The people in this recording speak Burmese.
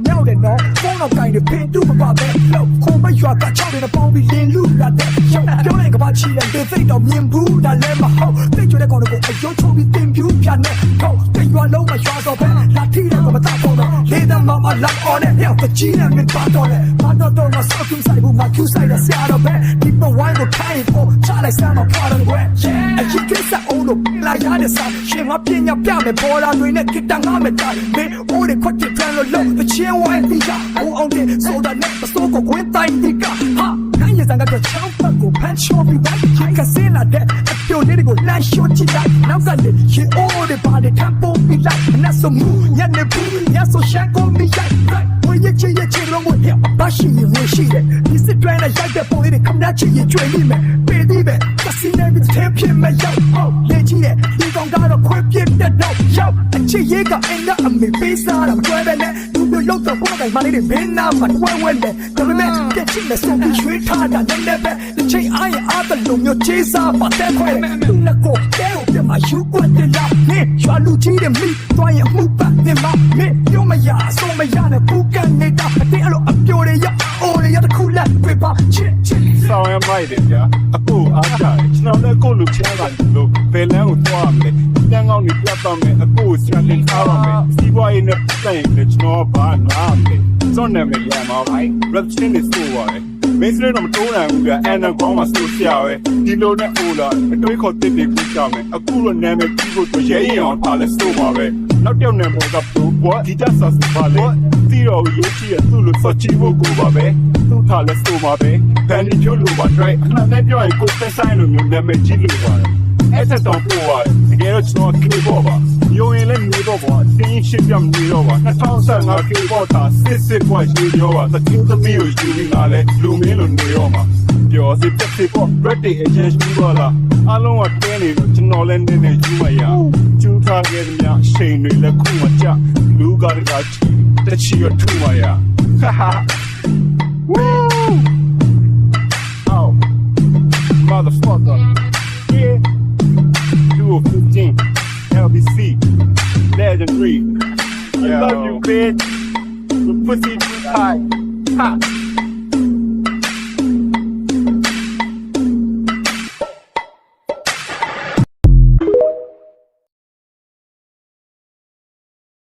မြောက်တယ်နော်ဖုန်းတော့ကိုင်တယ်ဖင်တူမပါပဲလို့ခုံမရွာကချောက်တယ်ပေါင်းပြီးလင်းလူလာတဲ့ရောက်ပြောလိုက်ကဘာချီလဲတေးသိတော့မြင်ဘူးဒါလည်းမဟုတ်သိကြတဲ့ကောင်တွေကိုအယုံချုံပြီးတင်ပြူပြနဲ့ဟုတ်တိတ်ရွာလုံးမရွာတော့ပဲလာထီတယ်ကမသားပေါ်တော့လေးတမမလောက်အော်နဲ့ဟဲ့တကြီးနဲ့မပါတော့လေဘာတော့မဆောက်ကျူးဆိုင်ဘူးမကျူးဆိုင်တဲ့ဆရာတော့ပဲဒီပဝိုင်းကိုထိုင်ဖို့ချလိုက်စမ်းတော့ပါတော့ကွယ်အကြီးကိစ္စအောင်လို့လာရတဲ့စာရှင်မပညာပြမယ်ပေါ်လာတွေနဲ့ကိတ္တငါမယ်တာမင်းအိုးတွေခွတ်တဲ့ပြန်လို့လုံးတချင်းဝိုင်းပြီးအိုးအောင်တဲ့ဆိုတာနဲ့ပစိုးကိုဝင်တိုင်းဒီကဟာနိုင်ရစံကတော့ချောင်းပတ်ကိုဖန်ချောပြီးဝိုင်းချိုင်ကစင်းလာတဲ့အပြုံးလေးတွေကိုလမ်းလျှော့ကြည့်လိုက်နောက်ကနေရှင်အိုးတွေပါတဲ့ထပ်ပုံပြီးလိုက်နတ်ဆိုမှုညနေဘူးညဆိုရှာကုန်ပြီးရိုက်ဝေးရဲ့ချစ်လုံးကိုရပါရှိရင်ဝေးရှိတယ်ဒီစစ်တွဲနဲ့ရိုက်တဲ့ပုံလေးတွေခမချစ်ရင်ကျွေးနေမယ်ပေးသေးပဲကစီနေပြီးသေးဖြစ်မဲ့ရောက်ဟုတ်လေကြည့်ရဲ့ဒီကောင်ကတော့ခွေးပြစ်တဲ့တော့ရောက်အချစ်ရေးကအင်းကအမေပေးစားတာမတွဲပဲနဲ့လူမျိုးလောက်တော့ကိုယ်တိုင်မလေးတွေဘင်းနာမှာတွဲဝဲတယ်ဒါပေမဲ့ပြစ်ချစ်နဲ့ဆုံးပြီးရွှေထားတာလည်းလည်းပဲဒီချိန်အားရအားတလုံးမျိုးချေးစားပါတဲ့ခွဲသူနဲ့ကိုတဲကိုပြမယူကွက်တယ်လားမင်းရွာလူကြီးတွေမိတွားရမှုပတ်နေမှာမင်းပြောမရအဆုံးမရနဲ့ဘူးကန်နေတာတဲ့အလိုအပြိုတွေရအိုးတွေရတခုလက်ပြပါချစ်ဆောင်ရမိုက်တယ်ဗျာအခုအားကြတယ်ကျွန်တော်လည်းကိုလူချဲတာလို့ဘယ်လန်းကိုသွားရမလဲတန်းကောင်းနေပြတ်တော့မယ်အခုစရတင်ထားရမယ်စီးပွားရေးနဲ့ပတ်သက်ရင်ကျွန်တော်ဘာနာမလဲစွန့်နေမယ်ရမှာပါ rap ချင်းနေဆိုပါတယ်မင်းစလည်းတော့မတိုးနိုင်ဘူးဗျာအန်နာကောင်းမှဆိုဆရာပဲဒီလိုနဲ့အိုလာအတွေးခေါ်တစ်တွေပြကြမယ်အခုတော့နာမည်ကြီးဖို့ရဲရင်အောင်ပါလဲဆိုပါပဲနောက်တစ်ယောက်နဲ့ပေါ်ကဘွားဒီတက်ဆာစပါလေတီရောရေးချီရသူ့လိုစချီဖို့ကိုပါပဲသူ့ထားလဲဆိုပါပဲဘန်ဒီချိုလိုပါ try အနာနဲ့ပြောရင်ကိုသက်ဆိုင်လိုမျိုးနာမည်ကြီးလိုပါတယ်အဲ့ဒါတော့ပို့ပါတယ်တကယ်တော့ကျွန်တော်ခေပေါ်ပါယုံရင်လည်းနေတော့ပါတင်းရှင်းပြမနေတော့ပါ2015ခေပေါ်တာစစ်ပွားရေးရောပါတတိယသမီးကိုယူပြီးလာလဲလူမင်းလိုနေတော့မှာပြောစီပြတ်စီပေါ် ready agency ပါလားအလုံးကတင်းနေတော့ကျွန်တော်လည်းနေယူမရကျူးထားခဲ့သမျှအချိန်တွေလည်းခုမှကြလူကတချီရထူမရဟာဟာ woo oh motherfucker yeah 215 LBC legendary I love you bitch the pussy too high ha